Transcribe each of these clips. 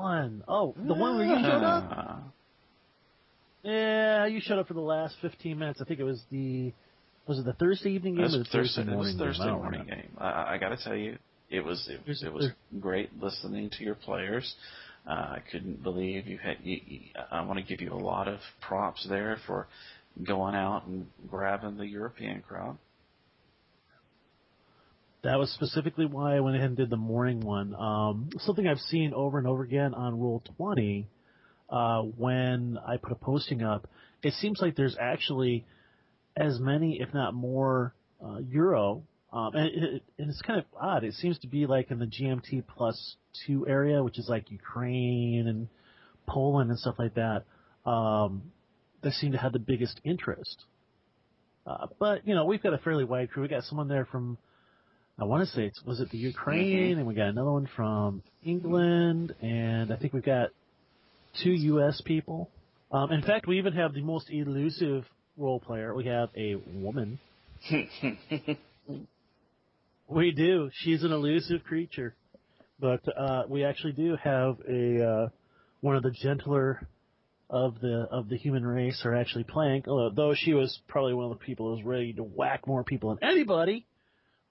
one? Oh, the one where you showed up? Yeah, you showed up for the last 15 minutes. I think it was the Thursday evening game or the Thursday morning game? It was Thursday morning game. I got to tell you, it was great listening to your players. I couldn't believe you had. I want to give you a lot of props there for going out and grabbing the European crowd. That was specifically why I went ahead and did the morning one. Something I've seen over and over again on Roll20, when I put a posting up, it seems like there's actually as many, if not more, Euro. And it's kind of odd. It seems to be like in the GMT +2 area, which is like Ukraine and Poland and stuff like that. They seem to have the biggest interest. But, we've got a fairly wide crew. We got someone there from, I want to say, was it the Ukraine? And we got another one from England. And I think we've got 2 U.S. people. In fact, we even have the most elusive role player. We have a woman. We do. She's an elusive creature. But we actually do have one of the gentler of the human race are actually playing, although she was probably one of the people who was ready to whack more people than anybody.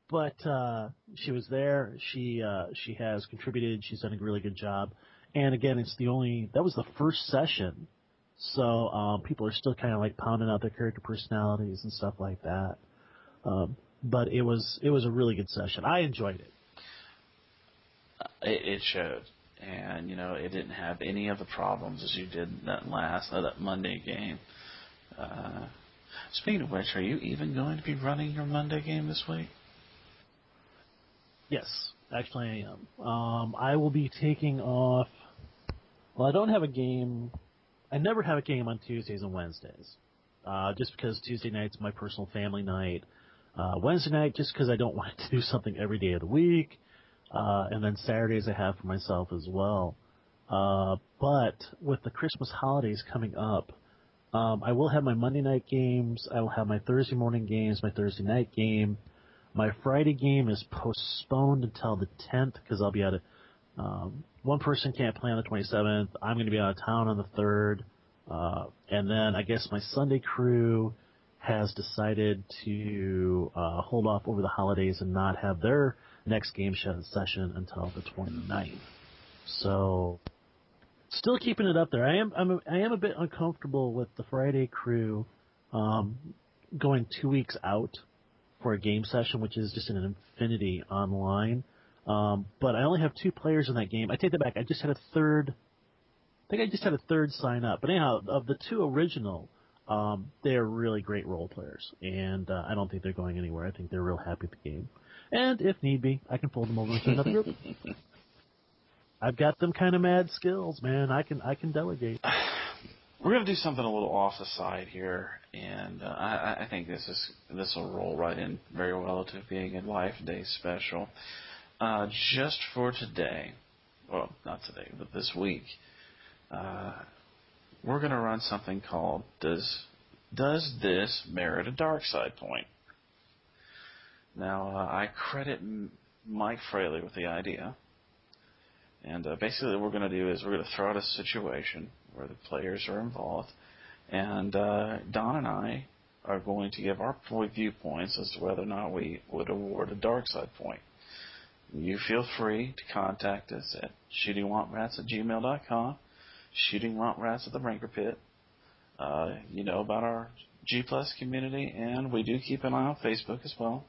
But she was there. She has contributed. She's done a really good job. And again, that was the first session, so people are still kind of like pounding out their character personalities and stuff like that. But it was a really good session. I enjoyed it. It showed. And, it didn't have any of the problems as you did that Monday game. Speaking of which, are you even going to be running your Monday game this week? Yes, actually I am. I will be taking off. Well, I don't have a game. I never have a game on Tuesdays and Wednesdays, just because Tuesday night's my personal family night. Wednesday night, just because I don't want to do something every day of the week. And then Saturdays I have for myself as well. But with the Christmas holidays coming up, I will have my Monday night games. I will have my Thursday morning games, my Thursday night game. My Friday game is postponed until the 10th because I'll be out of one person can't play on the 27th. I'm going to be out of town on the 3rd. And then I guess my Sunday crew has decided to hold off over the holidays and not have their next game session until the 29th. So, still keeping it up there. I am a bit uncomfortable with the Friday crew going 2 weeks out for a game session, which is just an infinity online. But I only have 2 players in that game. I take that back. I just had a third sign up. But anyhow, of the 2 original, they're really great role players, and I don't think they're going anywhere. I think they're real happy with the game. And if need be, I can fold them over to another group. I've got them kind of mad skills, man. I can delegate. We're going to do something a little off the side here, and I think this will roll right in very well to being a Life Day special. Just for today, well, not today, but this week, we're going to run something called Does This Merit a Dark Side Point? Now, I credit Mike Fraley with the idea. And basically what we're going to do is we're going to throw out a situation where the players are involved. And Don and I are going to give our viewpoints as to whether or not we would award a dark side point. You feel free to contact us at shootingwomprats@gmail.com, shootingwomprats at the Ranker Pit. You know about our G+ community, and we do keep an eye on Facebook as well.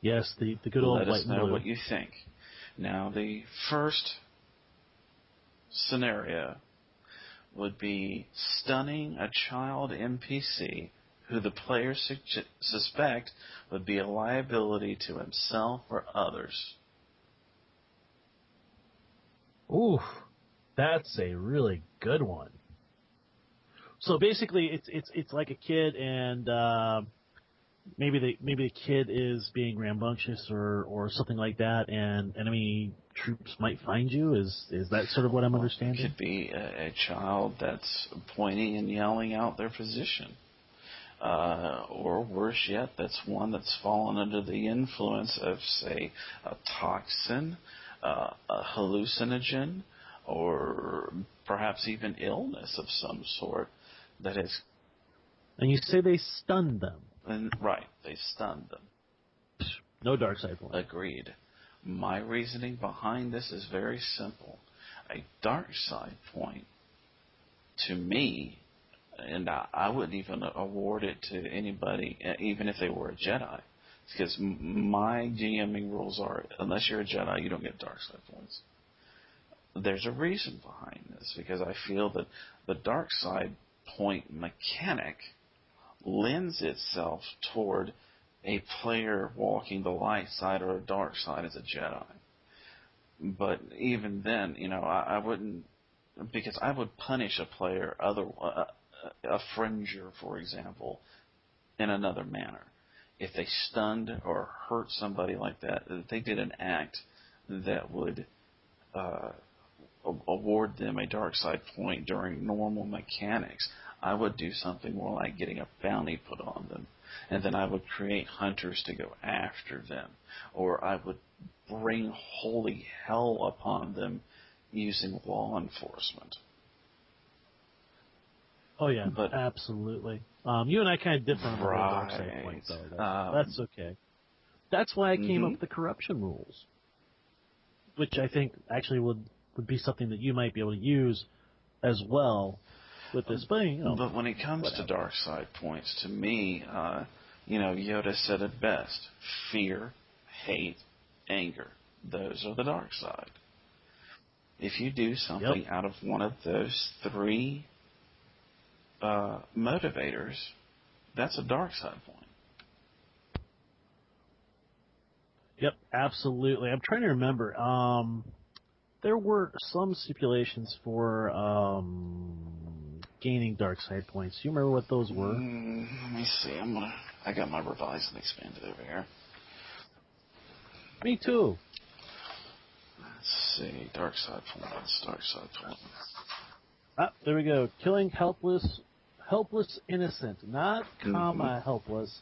Yes, the good old Let white us know and blue. what you think. Now, the first scenario would be stunning a child NPC who the players suspect would be a liability to himself or others. Ooh, that's a really good one. So basically, it's like a kid, and maybe the kid is being rambunctious or something like that, and enemy troops might find you. Is that sort of what I'm understanding? It could be a child that's pointing and yelling out their position. Or worse yet, that's one that's fallen under the influence of, say, a toxin, a hallucinogen or perhaps even illness of some sort that is. And you say they stunned them. Right, they stunned them. No dark side point. Agreed. My reasoning behind this is very simple. A dark side point, to me, and I wouldn't even award it to anybody, even if they were a Jedi. Because my GMing rules are, unless you're a Jedi, you don't get dark side points. There's a reason behind this, because I feel that the dark side point mechanic lends itself toward a player walking the light side or a dark side as a Jedi. But even then, I wouldn't, because I would punish a player, a fringer, for example, in another manner. If they stunned or hurt somebody like that, if they did an act that would award them a dark side point during normal mechanics, I would do something more like getting a bounty put on them. And then I would create hunters to go after them. Or I would bring holy hell upon them using law enforcement. Oh, yeah, but absolutely. You and I kind of differ on the whole dark side point, though. That's okay. That's why I came up with the corruption rules, which I think actually would be something that you might be able to use as well with this thing. But when it comes to dark side points, to me, Yoda said it best. Fear, hate, anger. Those are the dark side. If you do something out of one of those three motivators, that's a dark side point. Yep, absolutely. I'm trying to remember. There were some stipulations for gaining dark side points. Do you remember what those were? Let me see. I got my revised and expanded over here. Me too. Let's see. Dark side points. Ah, there we go. Killing helpless innocent, not helpless.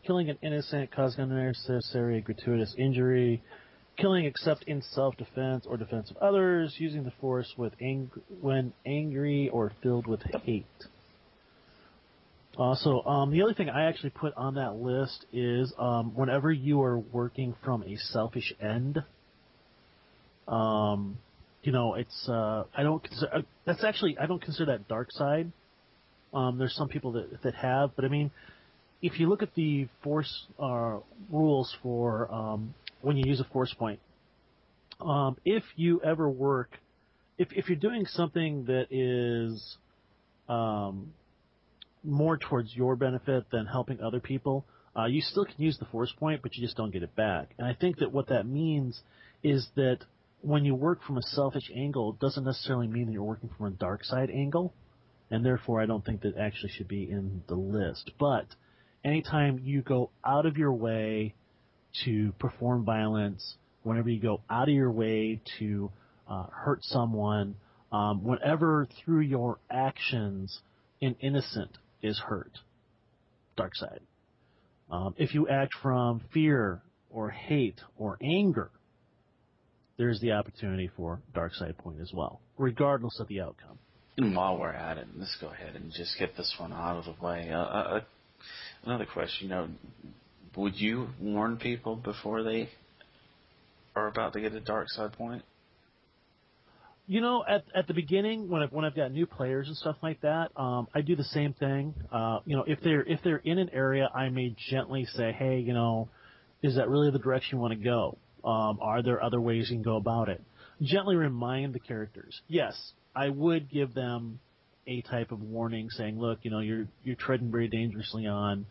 Killing an innocent, causing unnecessary gratuitous injury. Killing except in self-defense or defense of others. Using the force when angry or filled with hate. Also, the other thing I actually put on that list is whenever you are working from a selfish end. It's I don't consider that dark side. There's some people that have, but I mean, if you look at the force rules for when you use a force point, if you ever work, if you're doing something that is more towards your benefit than helping other people, you still can use the force point, but you just don't get it back. And I think that what that means is that when you work from a selfish angle, it doesn't necessarily mean that you're working from a dark side angle, and therefore I don't think that actually should be in the list. But anytime you go out of your way to perform violence, whenever you go out of your way to hurt someone, whenever through your actions an innocent is hurt, dark side. If you act from fear or hate or anger, there's the opportunity for dark side point as well, regardless of the outcome. And while we're at it, let's go ahead and just get this one out of the way. Another question, would you warn people before they are about to get a dark side point? At the beginning, when I've got new players and stuff like that, I do the same thing. If they're in an area, I may gently say, hey, is that really the direction you want to go? Are there other ways you can go about it? Gently remind the characters. Yes, I would give them a type of warning saying, look, you're treading very dangerously on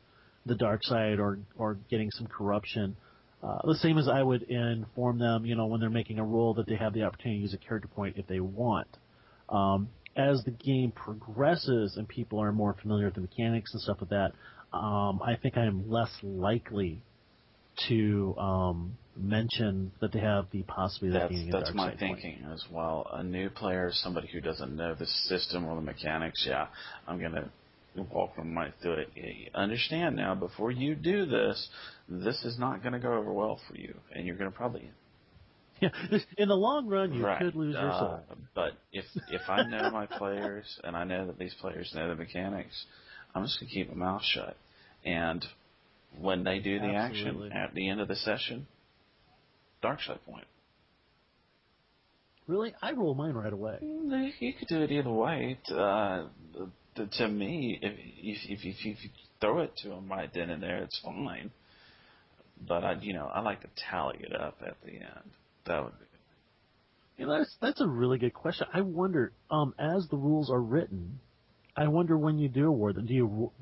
the dark side or getting some corruption. The same as I would inform them, when they're making a roll that they have the opportunity to use a character point if they want. As the game progresses and people are more familiar with the mechanics and stuff like that, I think I am less likely to mention that they have the possibility of gaining a dark side point. That's my thinking as well. A new player, somebody who doesn't know the system or the mechanics, I'm going to walk them right through it. You understand now, before you do this, this is not going to go over well for you, and you're going to probably Yeah, in the long run, you Right. could lose your soul. But if I know my players and I know that these players know the mechanics, I'm just going to keep my mouth shut. And when they do the Absolutely. action at the end of the session, dark side point. Really? I roll mine right away. You could do it either way. To me, if you throw it to them right then and there, it's fine. But I like to tally it up at the end. That would be. That's a really good question. I wonder, as the rules are written, I wonder when you do award them. Do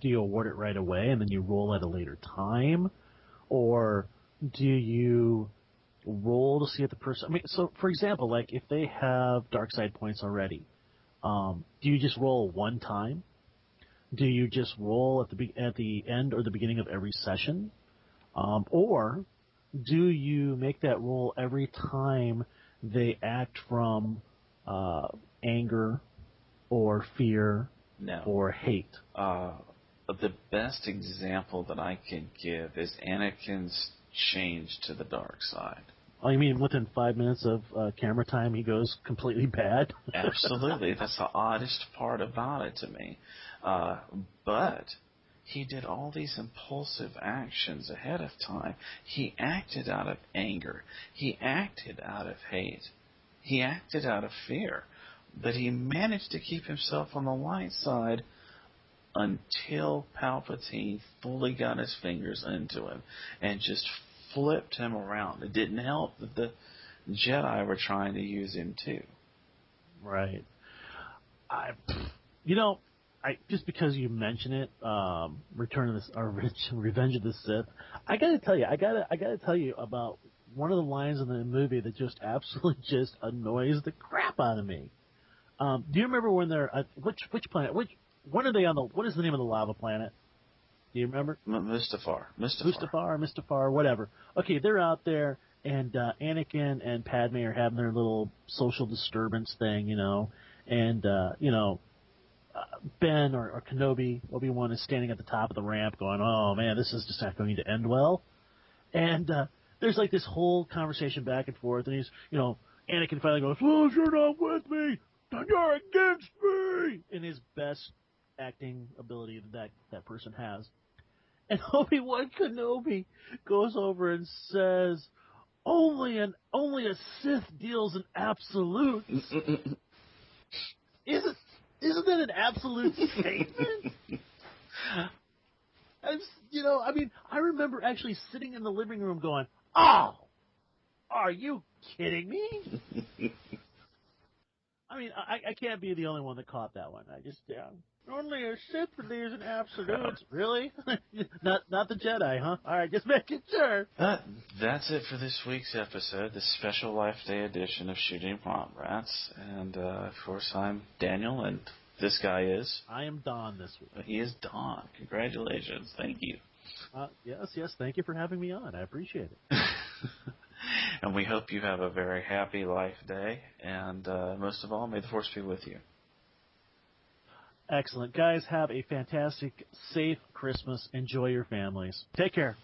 you award it right away and then you roll at a later time, or do you roll to see if the person? I mean, so for example, like if they have dark side points already, do you just roll one time? Do you just roll at the end or the beginning of every session, or do you make that roll every time they act from anger or fear No. or hate? The best example that I can give is Anakin's change to the dark side. Oh, you mean within 5 minutes of camera time he goes completely bad? Absolutely. That's the oddest part about it to me. But he did all these impulsive actions ahead of time. He acted out of anger. He acted out of hate. He acted out of fear. But he managed to keep himself on the light side until Palpatine fully got his fingers into him and just flipped him around. It didn't help that the Jedi were trying to use him too. Right. Just because you mention it, Revenge of the Sith, I gotta tell you about one of the lines in the movie that just absolutely just annoys the crap out of me. Do you remember when they're which planet? When are they on the? What is the name of the lava planet? Do you remember? Mustafar, whatever. Okay, they're out there, and Anakin and Padme are having their little social disturbance thing, and Ben or Kenobi, Obi-Wan, is standing at the top of the ramp going, oh man, this is just not going to end well. And there's like this whole conversation back and forth, and he's, Anakin finally goes, well, if you're not with me, then you're against me, in his best acting ability that person has. And Obi-Wan Kenobi goes over and says, only a Sith deals in absolutes. Isn't that an absolute statement? I remember actually sitting in the living room going, oh, are you kidding me? I mean, I can't be the only one that caught that one. Only a Sith believes in absolutes. Really? not the Jedi, huh? All right, just making sure. That's it for this week's episode, the special Life Day edition of Shooting Womp Rats. And, of course, I'm Daniel, and this guy is... I am Don this week. He is Don. Congratulations. Thank you. Yes. Thank you for having me on. I appreciate it. And we hope you have a very happy Life Day. And most of all, may the Force be with you. Excellent. Guys, have a fantastic, safe Christmas. Enjoy your families. Take care.